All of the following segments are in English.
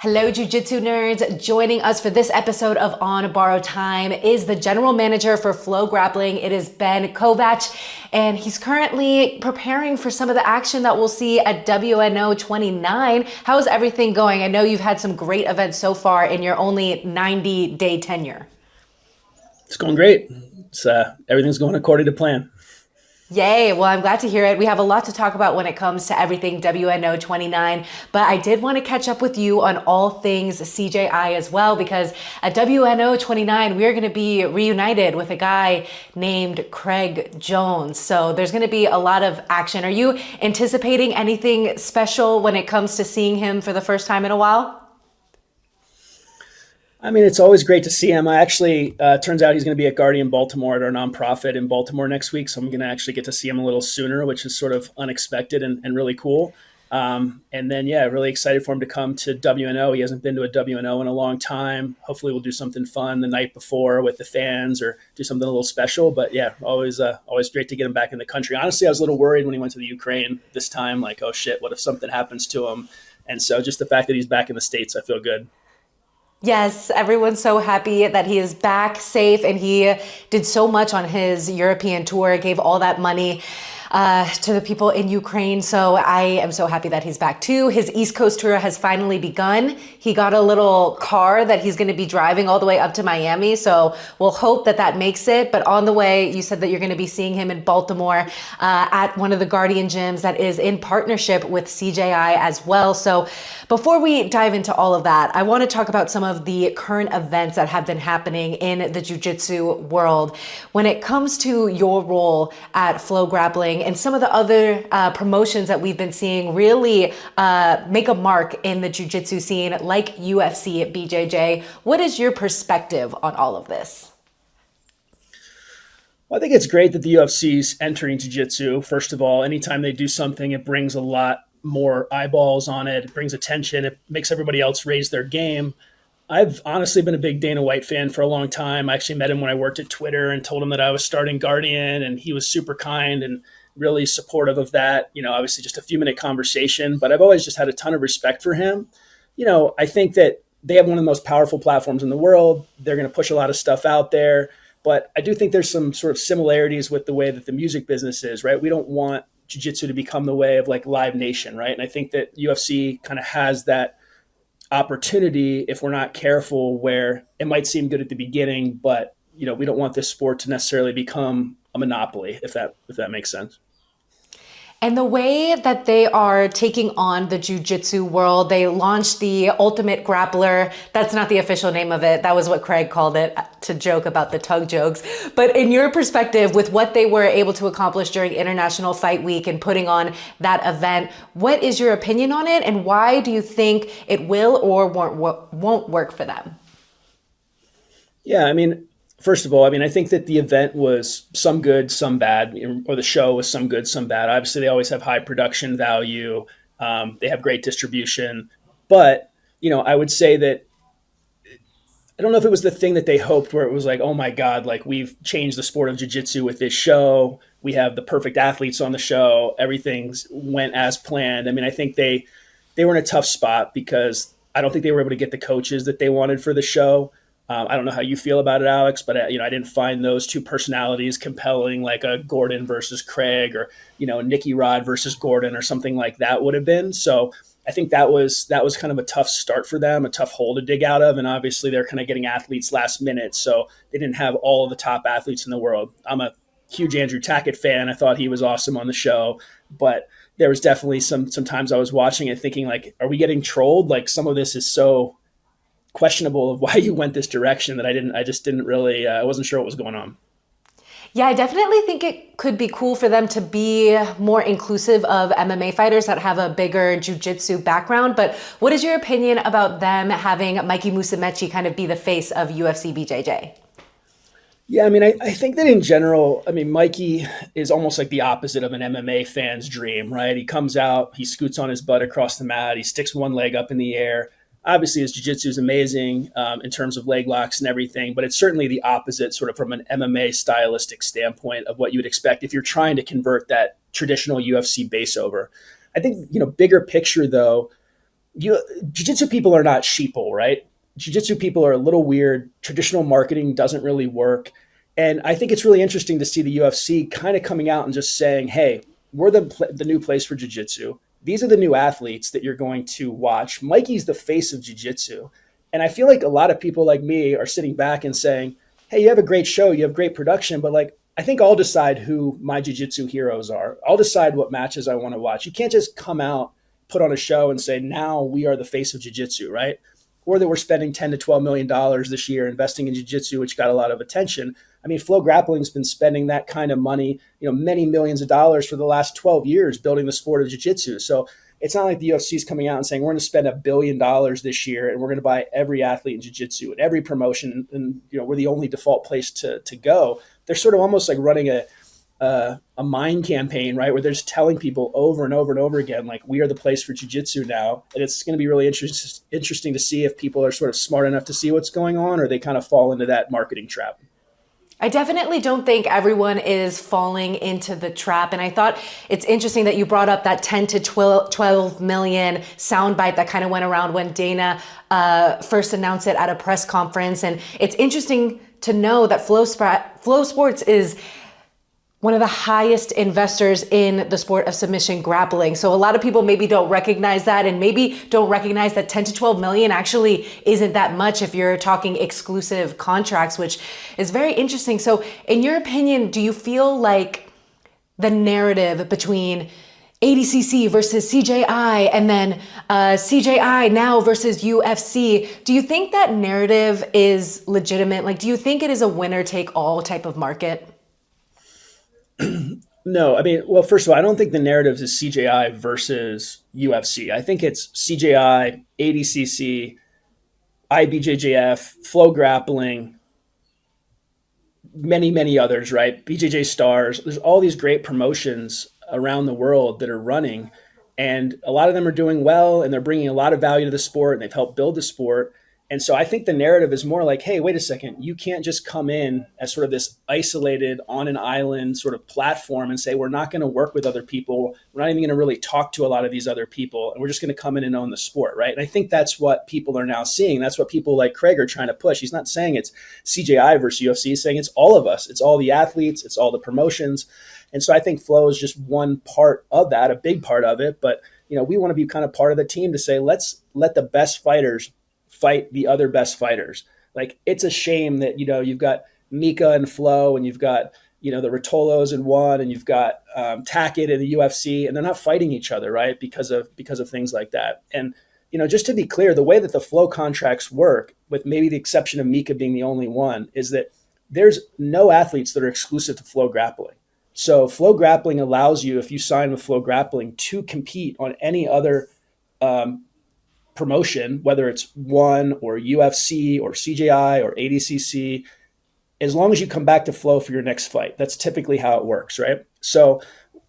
Hello, Jiu Jitsu nerds. Joining us for this episode of On Borrowed Time is the general manager for Flow Grappling. It is Ben Kovacs, and he's currently preparing for some of the action that we'll see at WNO 29. How is everything going? I know you've had some great events so far in your only 90-day tenure. It's going great. Everything's going according to plan. Yay. Well, I'm glad to hear it. We have a lot to talk about when it comes to everything WNO 29, but I did want to catch up with you on all things CJI as well, because at WNO 29, we are going to be reunited with a guy named Craig Jones. So there's going to be a lot of action. Are you anticipating anything special when it comes to seeing him for the first time in a while? I mean, it's always great to see him. I actually, turns out he's going to be at Guardian Baltimore at our nonprofit in Baltimore next week. So I'm going to actually get to see him a little sooner, which is sort of unexpected and really cool. And then, really excited for him to come to WNO. He hasn't been to a WNO in a long time. Hopefully we'll do something fun the night before with the fans or do something a little special. But always great to get him back in the country. Honestly, I was a little worried when he went to the Ukraine this time, like, oh shit, what if something happens to him? And so just the fact that he's back in the States, I feel good. Yes, everyone's so happy that he is back safe, and he did so much on his European tour, gave all that money to the people in Ukraine. So I am so happy that he's back too. His East Coast tour has finally begun. He got a little car that he's going to be driving all the way up to Miami. So we'll hope that that makes it. But on the way, you said that you're going to be seeing him in Baltimore at one of the Guardian gyms that is in partnership with CJI as well. So before we dive into all of that, I want to talk about some of the current events that have been happening in the jiu-jitsu world. When it comes to your role at Flow Grappling and some of the other promotions that we've been seeing really make a mark in the jiu-jitsu scene, like UFC BJJ, what is your perspective on all of this? Well, I think it's great that the UFC's entering jiu-jitsu. First of all, anytime they do something, it brings a lot more eyeballs on it. It brings attention. It makes everybody else raise their game. I've honestly been a big Dana White fan for a long time. I actually met him when I worked at Twitter and told him that I was starting Guardian, and he was super kind and really supportive of that. Obviously just a few-minute conversation, but I've always just had a ton of respect for him. I think that they have one of the most powerful platforms in the world. They're going to push a lot of stuff out there, but I do think there's some sort of similarities with the way that the music business is, right? We don't want jiu-jitsu to become the way of like Live Nation, right? And I think that UFC kind of has that opportunity, if we're not careful, where it might seem good at the beginning, but we don't want this sport to necessarily become a monopoly, if that makes sense. And the way that they are taking on the jiu-jitsu world, they launched the Ultimate Grappler. That's not the official name of it. That was what Craig called it to joke about the tug jokes. But in your perspective, with what they were able to accomplish during International Fight Week and putting on that event, what is your opinion on it? And why do you think it will or won't work for them? Yeah, first of all, I think that the event was some good, some bad, or the show was some good, some bad. Obviously, they always have high production value. They have great distribution. But, I would say that I don't know if it was the thing that they hoped where it was like, oh my God, like we've changed the sport of jiu-jitsu with this show. We have the perfect athletes on the show. Everything's went as planned. I think they were in a tough spot because I don't think they were able to get the coaches that they wanted for the show. I don't know how you feel about it, Alex, but I didn't find those two personalities compelling, like a Gordon versus Craig, or Nicky Rod versus Gordon, or something like that would have been. So I think that was kind of a tough start for them, a tough hole to dig out of, and obviously they're kind of getting athletes last minute, so they didn't have all of the top athletes in the world. I'm a huge Andrew Tackett fan. I thought he was awesome on the show, but there was definitely some times I was watching it thinking, like, are we getting trolled? Like, some of this is so questionable of why you went this direction that I just didn't really, I wasn't sure what was going on. Yeah, I definitely think it could be cool for them to be more inclusive of MMA fighters that have a bigger jiu-jitsu background. But what is your opinion about them having Mikey Musumeci kind of be the face of UFC BJJ? Yeah, I think that in general, Mikey is almost like the opposite of an MMA fan's dream, right? He comes out, he scoots on his butt across the mat, he sticks one leg up in the air. Obviously, his jiu-jitsu is amazing in terms of leg locks and everything, but it's certainly the opposite sort of from an MMA stylistic standpoint of what you would expect if you're trying to convert that traditional UFC base over. I think, bigger picture, though, jiu-jitsu people are not sheeple, right? Jiu-jitsu people are a little weird. Traditional marketing doesn't really work. And I think it's really interesting to see the UFC kind of coming out and just saying, hey, we're the new place for jiu-jitsu. These are the new athletes that you're going to watch. Mikey's the face of jiu-jitsu. And I feel like a lot of people like me are sitting back and saying, hey, you have a great show, you have great production, but like, I think I'll decide who my jiu-jitsu heroes are. I'll decide what matches I want to watch. You can't just come out, put on a show and say, now we are the face of jiu-jitsu, right? Or that we're spending 10 to $12 million this year investing in jiu-jitsu, which got a lot of attention. I mean, Flow Grappling's been spending that kind of money, many millions of dollars for the last 12 years building the sport of jiu-jitsu. So it's not like the UFC is coming out and saying, we're going to spend $1 billion this year and we're going to buy every athlete in jiu-jitsu and every promotion. And, we're the only default place to go. They're sort of almost like running a mind campaign, right? Where they're just telling people over and over and over again, like, we are the place for jiu-jitsu now. And it's going to be really interesting to see if people are sort of smart enough to see what's going on, or they kind of fall into that marketing trap. I definitely don't think everyone is falling into the trap. And I thought it's interesting that you brought up that 10 to 12 million soundbite that kind of went around when Dana first announced it at a press conference. And it's interesting to know that Flow Sports is one of the highest investors in the sport of submission grappling. So a lot of people maybe don't recognize that, and maybe don't recognize that 10 to 12 million actually isn't that much if you're talking exclusive contracts, which is very interesting. So in your opinion, do you feel like the narrative between ADCC versus CJI and then CJI now versus UFC, do you think that narrative is legitimate? Like, do you think it is a winner take all type of market? No, I mean, well, first of all, I don't think the narrative is CJI versus UFC. I think it's CJI, ADCC, IBJJF, Flow Grappling, many, many others, right? BJJ Stars. There's all these great promotions around the world that are running, and a lot of them are doing well, and they're bringing a lot of value to the sport, and they've helped build the sport. And so I think the narrative is more like, hey, wait a second, you can't just come in as sort of this isolated on an island sort of platform and say, we're not going to work with other people. We're not even going to really talk to a lot of these other people. And we're just going to come in and own the sport, right? And I think that's what people are now seeing. That's what people like Craig are trying to push. He's not saying it's CJI versus UFC. He's saying it's all of us. It's all the athletes. It's all the promotions. And so I think Flow is just one part of that, a big part of it. But, we want to be kind of part of the team to say, let's let the best fighters fight the other best fighters. Like, it's a shame that, you've got Mika and Flo, and you've got, the Rotolos in one, and you've got Tackett in the UFC, and they're not fighting each other, right? Because of things like that. And, just to be clear, the way that the Flow contracts work, with maybe the exception of Mika being the only one, is that there's no athletes that are exclusive to Flow Grappling. So Flow Grappling allows you, if you sign with Flow Grappling, to compete on any other promotion, whether it's ONE or UFC or CJI or ADCC, as long as you come back to Flow for your next fight. That's typically how it works, right? So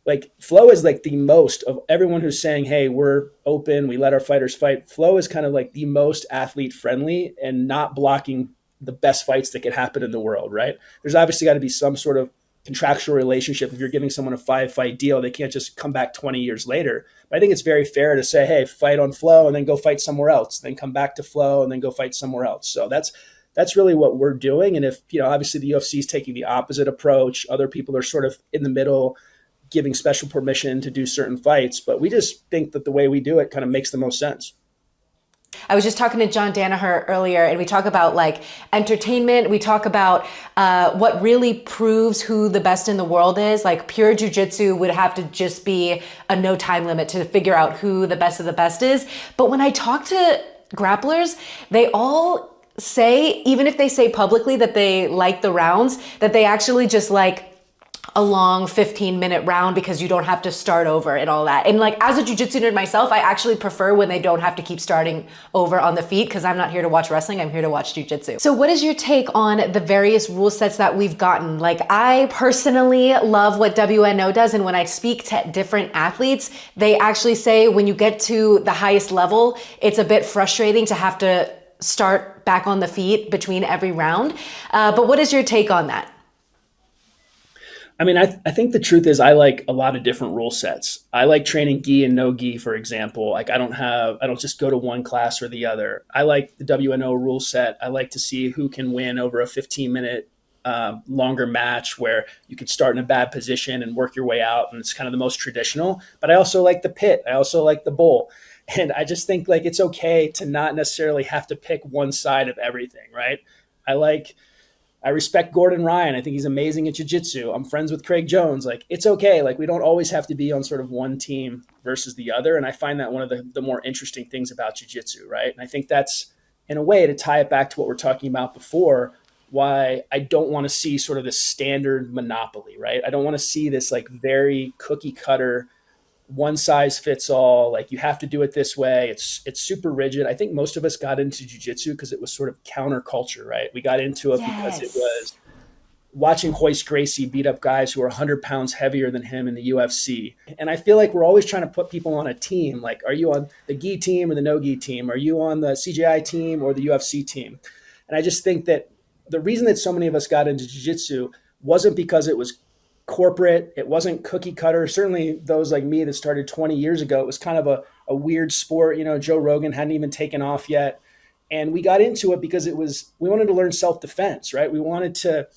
like, Flow is like the most of everyone who's saying, hey, we're open, we let our fighters fight. Flow is kind of like the most athlete friendly and not blocking the best fights that could happen in the world, right? There's obviously got to be some sort of contractual relationship. If you're giving someone a 5-fight deal, they can't just come back 20 years later. But I think it's very fair to say, hey, fight on Flow and then go fight somewhere else, then come back to Flow and then go fight somewhere else. So that's really what we're doing. And if, obviously the UFC is taking the opposite approach, other people are sort of in the middle, giving special permission to do certain fights. But we just think that the way we do it kind of makes the most sense. I was just talking to John Danaher earlier, and we talk about like entertainment. We talk about what really proves who the best in the world is. Like, pure jiu-jitsu would have to just be a no time limit to figure out who the best of the best is. But when I talk to grapplers, they all say, even if they say publicly that they like the rounds, that they actually just like a long 15-minute round because you don't have to start over and all that. And like, as a jiu-jitsu nerd myself, I actually prefer when they don't have to keep starting over on the feet, because I'm not here to watch wrestling, I'm here to watch jiu-jitsu. So what is your take on the various rule sets that we've gotten? Like, I personally love what WNO does, and when I speak to different athletes, they actually say when you get to the highest level, it's a bit frustrating to have to start back on the feet between every round. But what is your take on that? I mean, I think the truth is I like a lot of different rule sets. I like training gi and no gi, for example. Like I don't just go to one class or the other. I like the WNO rule set. I like to see who can win over a 15-minute longer match where you could start in a bad position and work your way out. And it's kind of the most traditional, but I also like the pit. I also like the bowl. And I just think like it's okay to not necessarily have to pick one side of everything, right? I like I respect Gordon Ryan. I think he's amazing at jiu-jitsu. I'm friends with Craig Jones. Like it's okay. Like we don't always have to be on sort of one team versus the other. And I find that one of the more interesting things about jiu-jitsu, right? And I think that's in a way to tie it back to what we're talking about before, why I don't want to see sort of this standard monopoly, right? I don't want to see this like very cookie cutter one size fits all, like you have to do it this way. It's super rigid. I think most of us got into jiu-jitsu because it was sort of counterculture, right? We got into it because it Yes. was watching Hoist Gracie beat up guys who are 100 pounds heavier than him in the UFC. And I feel like we're always trying to put people on a team. Like, are you on the gi team or the no gi team? Are you on the CJI team or the UFC team? And I just think that the reason that so many of us got into jiu-jitsu wasn't because it was corporate. It wasn't cookie cutter. Certainly those like me that started 20 years ago, it was kind of a weird sport. You know, Joe Rogan hadn't even taken off yet. And we got into it because we wanted to learn self-defense, right? We wanted to,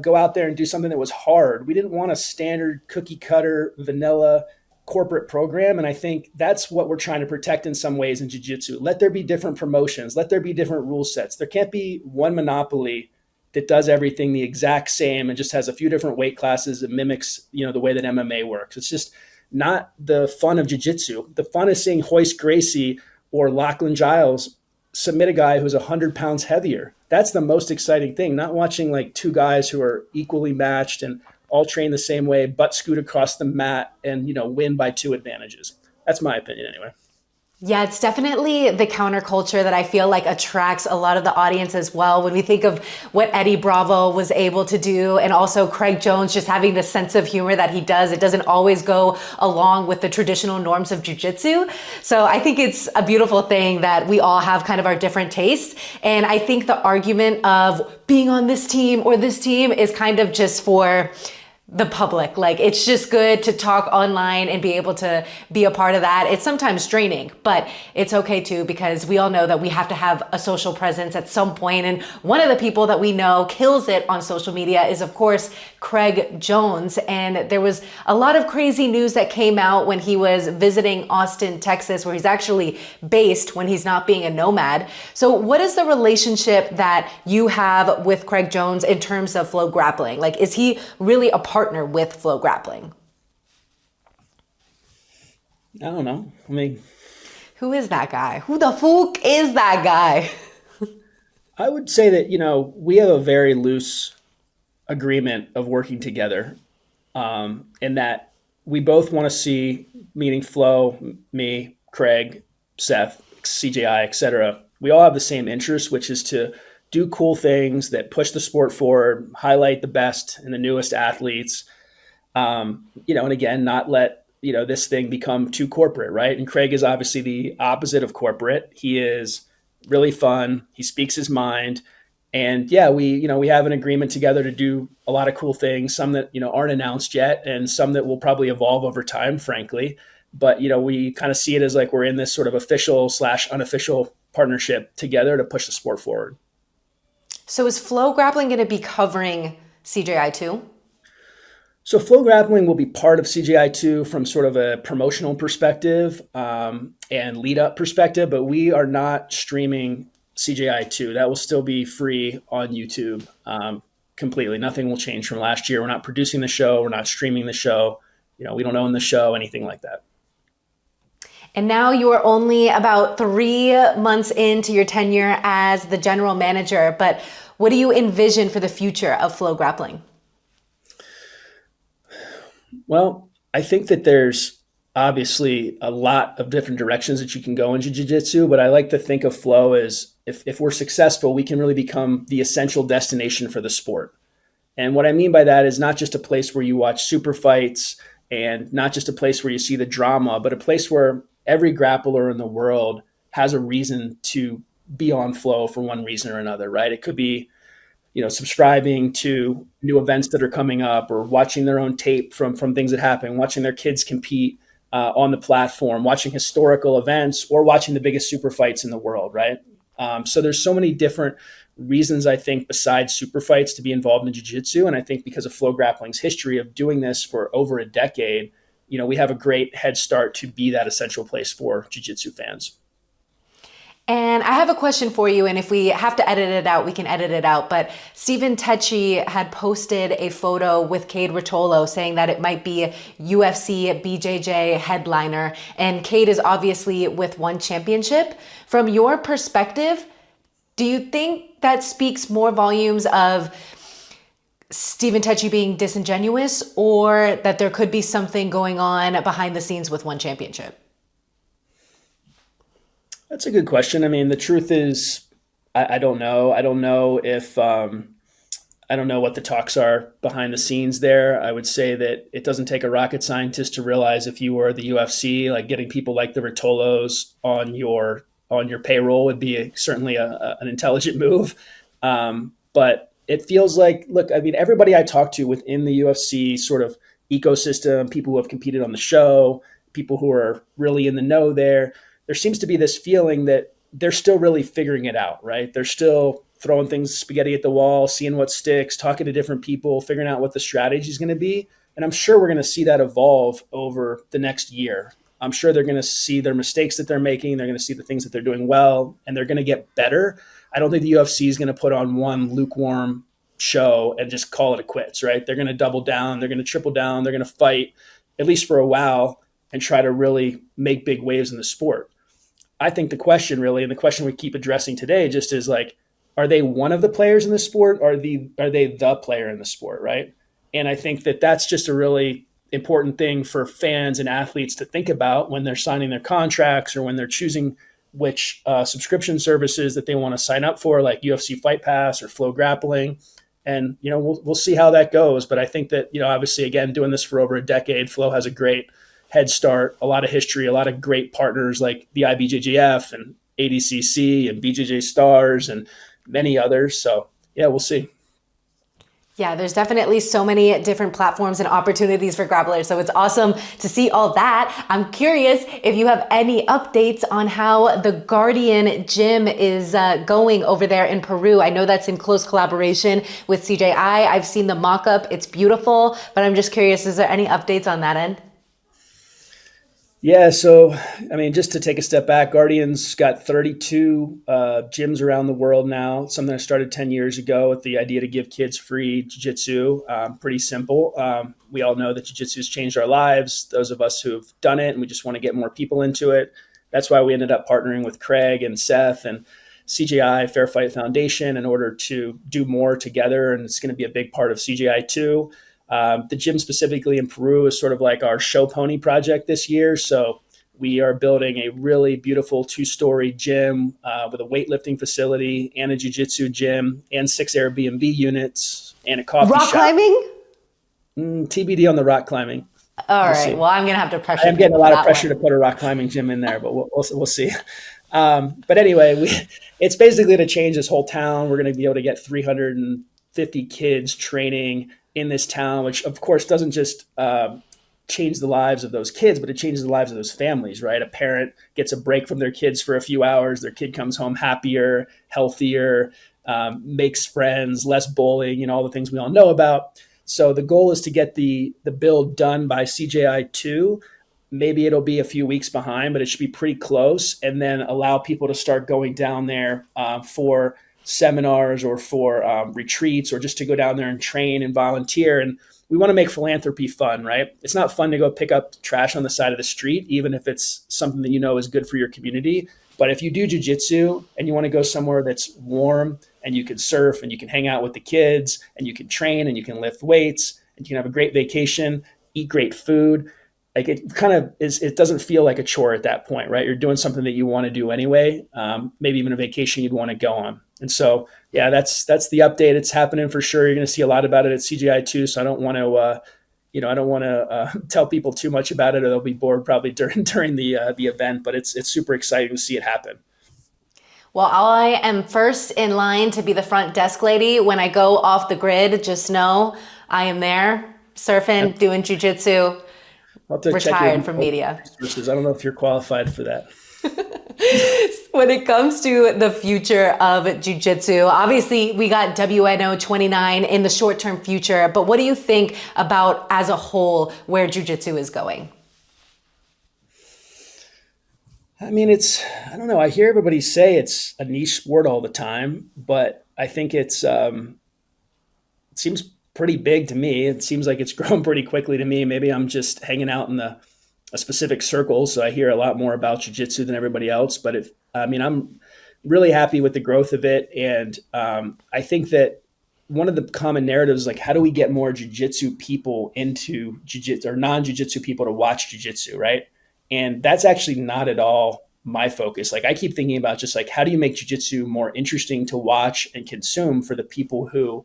go out there and do something that was hard. We didn't want a standard cookie cutter vanilla corporate program. And I think that's what we're trying to protect in some ways in jiu-jitsu. Let there be different promotions. Let there be different rule sets. There can't be one monopoly that does everything the exact same and just has a few different weight classes and mimics, the way that MMA works. It's just not the fun of jiu-jitsu. The fun is seeing Hoist Gracie or Lachlan Giles submit a guy who's 100 pounds heavier. That's the most exciting thing, not watching like two guys who are equally matched and all train the same way, butt scoot across the mat and, win by two advantages. That's my opinion anyway. Yeah, it's definitely the counterculture that I feel like attracts a lot of the audience as well. When we think of what Eddie Bravo was able to do, and also Craig Jones just having the sense of humor that he does, it doesn't always go along with the traditional norms of jujitsu. So I think it's a beautiful thing that we all have kind of our different tastes. And I think the argument of being on this team or this team is kind of just for the public. Like it's just good to talk online and be able to be a part of that. It's sometimes draining, but it's okay too, because we all know that we have to have a social presence at some point. And one of the people that we know kills it on social media is of course Craig Jones. And there was a lot of crazy news that came out when he was visiting Austin, Texas, where he's actually based when he's not being a nomad. So what is the relationship that you have with Craig Jones in terms of Flow Grappling? Like, is he really a partner with Flow Grappling? I don't know. I mean, Who is that guy? Who the fuck is that guy? I would say that, we have a very loose agreement of working together, in that we both want to see, meaning Flo, me, Craig, Seth, CJI, etc. We all have the same interest, which is to do cool things that push the sport forward, highlight the best and the newest athletes, and again, not let, this thing become too corporate, right? And Craig is obviously the opposite of corporate. He is really fun. He speaks his mind. And yeah, we have an agreement together to do a lot of cool things, some that, aren't announced yet and some that will probably evolve over time, frankly. But, we kind of see it as like we're in this sort of official/unofficial partnership together to push the sport forward. So is Flow Grappling going to be covering CJI too? So Flow Grappling will be part of CGI2 from sort of a promotional perspective, and lead up perspective, but we are not streaming CGI2. That will still be free on YouTube, completely. Nothing will change from last year. We're not producing the show. We're not streaming the show. We don't own the show, anything like that. And now you are only about 3 months into your tenure as the general manager, but what do you envision for the future of Flow Grappling? Well, I think that there's obviously a lot of different directions that you can go into jiu-jitsu, but I like to think of Flow as if we're successful, we can really become the essential destination for the sport. And what I mean by that is not just a place where you watch super fights and not just a place where you see the drama, but a place where every grappler in the world has a reason to be on Flow for one reason or another, right? It could be subscribing to new events that are coming up, or watching their own tape from things that happen, watching their kids compete on the platform, watching historical events, or watching the biggest super fights in the world, right? So there's so many different reasons, I think, besides super fights to be involved in jiu-jitsu. And I think because of Flow Grappling's history of doing this for over a decade, we have a great head start to be that essential place for jiu-jitsu fans. And I have a question for you, and if we have to edit it out, we can edit it out. But Stephen Tecci had posted a photo with Cade Rotolo saying that it might be UFC BJJ headliner, and Cade is obviously with one championship. From your perspective, do you think that speaks more volumes of Stephen Tecci being disingenuous, or that there could be something going on behind the scenes with one championship? That's a good question. I mean, the truth is, I don't know. I don't know if I don't know what the talks are behind the scenes there. I would say that it doesn't take a rocket scientist to realize, if you were the UFC, like getting people like the Rotolos on your payroll would be certainly an intelligent move. But it feels like, look, I mean, everybody I talk to within the UFC sort of ecosystem, people who have competed on the show, people who are really in the know there seems to be this feeling that they're still really figuring it out, right? They're still throwing things, spaghetti at the wall, seeing what sticks, talking to different people, figuring out what the strategy is going to be. And I'm sure we're going to see that evolve over the next year. I'm sure they're going to see their mistakes that they're making. They're going to see the things that they're doing well, and they're going to get better. I don't think the UFC is going to put on one lukewarm show and just call it a quits, right? They're going to double down. They're going to triple down. They're going to fight, at least for a while, and try to really make big waves in the sport. I think the question really, and the question we keep addressing today, just is like, are they one of the players in the sport, or are they the player in the sport, right? And I think that that's just a really important thing for fans and athletes to think about when they're signing their contracts, or when they're choosing which subscription services that they want to sign up for, like UFC Fight Pass or Flow Grappling. And, we'll see how that goes. But I think that, obviously, again, doing this for over a decade, Flow has a great head start, a lot of history, a lot of great partners like the IBJJF and ADCC and BJJ Stars and many others. So, yeah, we'll see. Yeah, there's definitely so many different platforms and opportunities for grapplers. So it's awesome to see all that. I'm curious if you have any updates on how the Guardian Gym is going over there in Peru. I know that's in close collaboration with CJI. I've seen the mock-up. It's beautiful, but I'm just curious, is there any updates on that end? Yeah, so I mean, just to take a step back, Guardian's got 32 gyms around the world now. Something I started 10 years ago with the idea to give kids free jiu-jitsu. Pretty simple. We all know that jiu-jitsu has changed our lives. Those of us who have done it, and we just want to get more people into it. That's why we ended up partnering with Craig and Seth and CJI, Fair Fight Foundation, in order to do more together. And it's going to be a big part of CJI too. The gym specifically in Peru is sort of like our show pony project this year. So we are building a really beautiful 2-story gym with a weightlifting facility and a jiu-jitsu gym and 6 Airbnb units and a coffee shop. Rock climbing? TBD on the rock climbing. All right. Well, I'm going to have to pressure. I'm getting a lot of pressure to put a rock climbing gym in there, but we'll see. But anyway, it's basically to change this whole town. We're going to be able to get 350 kids training in this town, which of course doesn't just change the lives of those kids, but it changes the lives of those families, right? A parent gets a break from their kids for a few hours. Their kid comes home happier, healthier, makes friends, less bullying, all the things we all know about. So the goal is to get the build done by CJI 2. Maybe it'll be a few weeks behind, but it should be pretty close, and then allow people to start going down there for seminars or for retreats, or just to go down there and train and volunteer. And we want to make philanthropy fun, right? It's not fun to go pick up trash on the side of the street, even if it's something that is good for your community. But if you do jiu-jitsu and you want to go somewhere that's warm and you can surf and you can hang out with the kids and you can train and you can lift weights and you can have a great vacation, eat great food, like it kind of is, it doesn't feel like a chore at that point, right? You're doing something that you want to do anyway, maybe even a vacation you'd want to go on. And so, yeah, that's the update. It's happening for sure. You're going to see a lot about it at CGI too. So I don't want to, tell people too much about it, or they'll be bored probably during the event. But it's super exciting to see it happen. Well, I am first in line to be the front desk lady. When I go off the grid, just know I am there surfing, doing jujitsu, I'll have to check your retired from media. resources. I don't know if you're qualified for that. When it comes to the future of jiu-jitsu, obviously we got WNO 29 in the short-term future, but what do you think about as a whole where jiu-jitsu is going? I mean, I don't know. I hear everybody say it's a niche sport all the time, but I think it seems pretty big to me. It seems like it's grown pretty quickly to me. Maybe I'm just hanging out in a specific circle, so I hear a lot more about jiu-jitsu than everybody else. But I'm really happy with the growth of it, and I think that one of the common narratives is like, how do we get more jiu-jitsu people into jiu-jitsu or non-jiu-jitsu people to watch jiu-jitsu, right? And that's actually not at all my focus. Like I keep thinking about just like, how do you make jiu-jitsu more interesting to watch and consume for the people who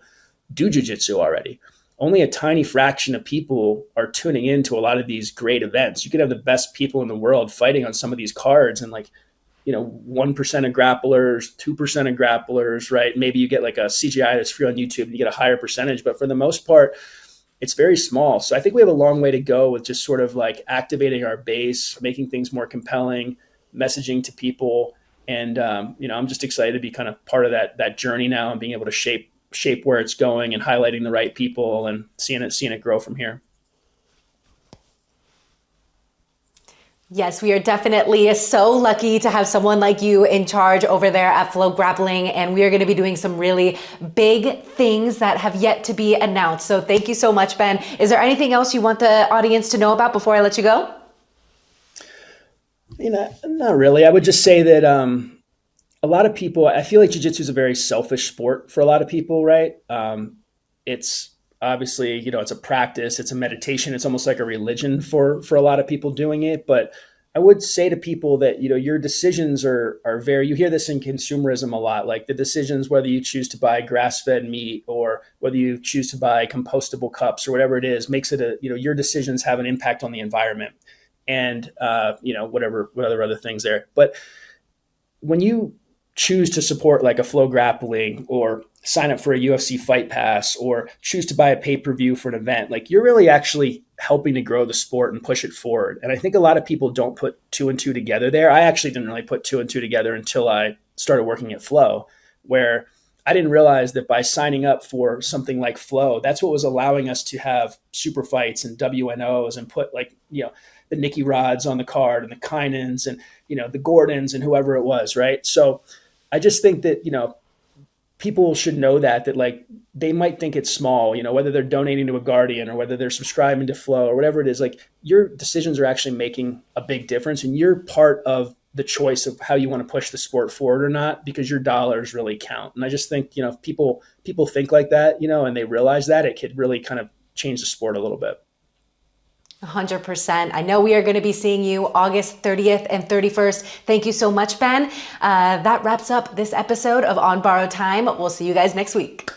do jiu-jitsu already? Only a tiny fraction of people are tuning into a lot of these great events. You could have the best people in the world fighting on some of these cards and 1% of grapplers, 2% of grapplers, right? Maybe you get like a CGI that's free on YouTube and you get a higher percentage, but for the most part, it's very small. So I think we have a long way to go with just sort of like activating our base, making things more compelling, messaging to people. And, I'm just excited to be kind of part of that journey now and being able to shape where it's going and highlighting the right people and seeing it grow from here. Yes, we are definitely so lucky to have someone like you in charge over there at Flow Grappling, and we are going to be doing some really big things that have yet to be announced. So thank you so much, Ben. Is there anything else you want the audience to know about before I let you go? Not really. I would just say that a lot of people, I feel like jiu-jitsu is a very selfish sport for a lot of people, right? It's obviously, it's a practice, it's a meditation, it's almost like a religion for a lot of people doing it. But I would say to people that, your decisions are you hear this in consumerism a lot, like the decisions, whether you choose to buy grass-fed meat or whether you choose to buy compostable cups or whatever it is, makes it your decisions have an impact on the environment and, whatever other things there. But when you choose to support like a Flow Grappling or sign up for a UFC Fight Pass or choose to buy a pay-per-view for an event, like you're really actually helping to grow the sport and push it forward. And I think a lot of people don't put two and two together there. I actually didn't really put two and two together until I started working at Flow, where I didn't realize that by signing up for something like Flow, that's what was allowing us to have super fights and WNOs and put the Nicky Rods on the card and the Kynans and, the Gordons and whoever it was. Right. So I just think that, people should know that like they might think it's small, whether they're donating to a Guardian or whether they're subscribing to Flow or whatever it is, like your decisions are actually making a big difference and you're part of the choice of how you want to push the sport forward or not, because your dollars really count. And I just think, if people think like that, and they realize that, it could really kind of change the sport a little bit. 100%. I know we are going to be seeing you August 30th and 31st. Thank you so much, Ben. That wraps up this episode of On Borrowed Time. We'll see you guys next week.